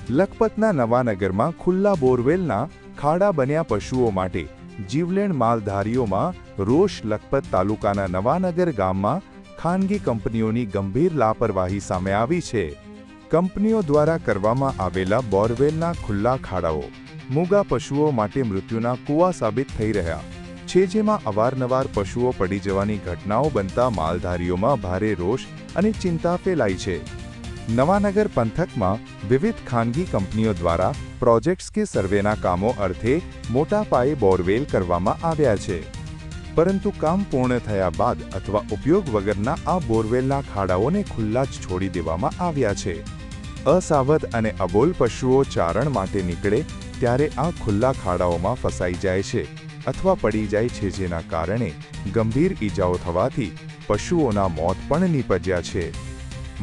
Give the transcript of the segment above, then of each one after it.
લખપતના નવાનગરમાં ખુલ્લા બોરવેલના ખાડા બન્યા પશુઓ માટે જીવલેણ માલધારીઓમાં રોષ. લખપત તાલુકાના નવાનગર ગામમાં ખાનગી કંપનીઓની ગંભીર લાપરવાહી સામે આવી છે. કંપનીઓ દ્વારા કરવામાં આવેલા બોરવેલના ખુલ્લા ખાડાઓ મૂગા પશુઓ માટે મૃત્યુના કૂવા સાબિત થઈ રહ્યા છે, જેમાં અવારનવાર પશુઓ પડી જવાની ઘટનાઓ બનતા માલધારીઓમાં ભારે રોષ અને ચિંતા ફેલાઈ છે. નવાનગર પંથકમાં વિવિધ ખાનગી કંપનીઓ દ્વારા પ્રોજેક્ટ્સ કે સર્વેના કામો અર્થે મોટા પાયે બોરવેલ કરવામાં આવ્યા છે, પરંતુ કામ પૂર્ણ થયા બાદ અથવા ઉપયોગ વગરના આ બોરવેલના ખાડાઓને ખુલ્લા જ છોડી દેવામાં આવ્યા છે. અસાવધ અને અબોલ પશુઓ ચારણ માટે નીકળે ત્યારે આ ખુલ્લા ખાડાઓમાં ફસાઈ જાય છે અથવા પડી જાય છે, જેના કારણે ગંભીર ઈજાઓ થવાથી પશુઓના મોત પણ નીપજ્યા છે.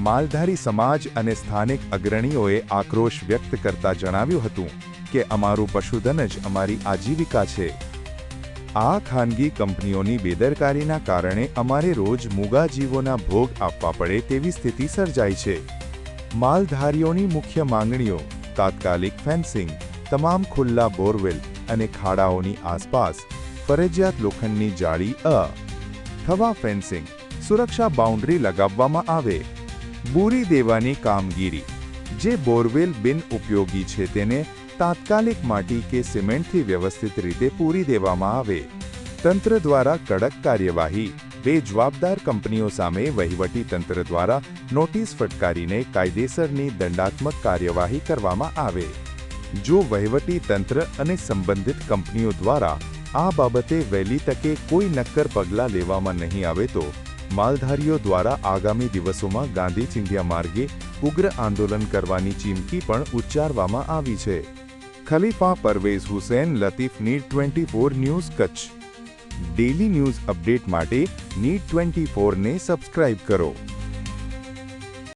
માલધારી સમાજ અને સ્થાનિક અગ્રણીઓએ આક્રોશ વ્યક્ત કરતા જણાવ્યું હતું કે અમારું પશુધન જ અમારી આજીવિકા છે. આ ખાનગી કંપનીઓની બેદરકારીના કારણે અમારે રોજ મૂગા જીવોના ભોગ આપવા પડે તેવી સ્થિતિ સર્જાઈ છે. માલધારીઓની મુખ્ય માંગણીઓ તાત્કાલિક ફેન્સિંગ, તમામ ખુલ્લા બોરવેલ અને ખાડાઓની આસપાસ ફરજિયાત લોખંડની જાળી થવા ફેન્સિંગ, સુરક્ષા બાઉન્ડ્રી લગાવવામાં આવે, બૂરી દેવાની કામગીરી, જે બોરવેલ બિન ઉપયોગી છે તેને તાત્કાલિક માટી કે સિમેન્ટથી વ્યવસ્થિત રીતે પૂરી દેવામાં આવે. તંત્ર દ્વારા કડક કાર્યવાહી. બેજવાબદાર કંપનીઓ સામે વહીવટી તંત્ર દ્વારા નોટિસ ફટકારીને કાયદેસરની દંડાત્મક કાર્યવાહી કરવામાં આવે. જો વહીવટી તંત્ર અને સંબંધિત કંપનીઓ દ્વારા આ બાબતે વહેલી તકે કોઈ નક્કર પગલાં લેવામાં નહીં આવે તો માલધારીઓ દ્વારા આગામી દિવસોમાં ગાંધી ચિંધ્યા માર્ગે ઉગ્ર આંદોલન કરવાની ચીમકી પણ ઉચ્ચારવામાં આવી છે. Khalifa Parvez Hussain Latif, Need 24 news Kutch. Daily news update માટે નીડ 24 ને સબસ્ક્રાઇબ કરો.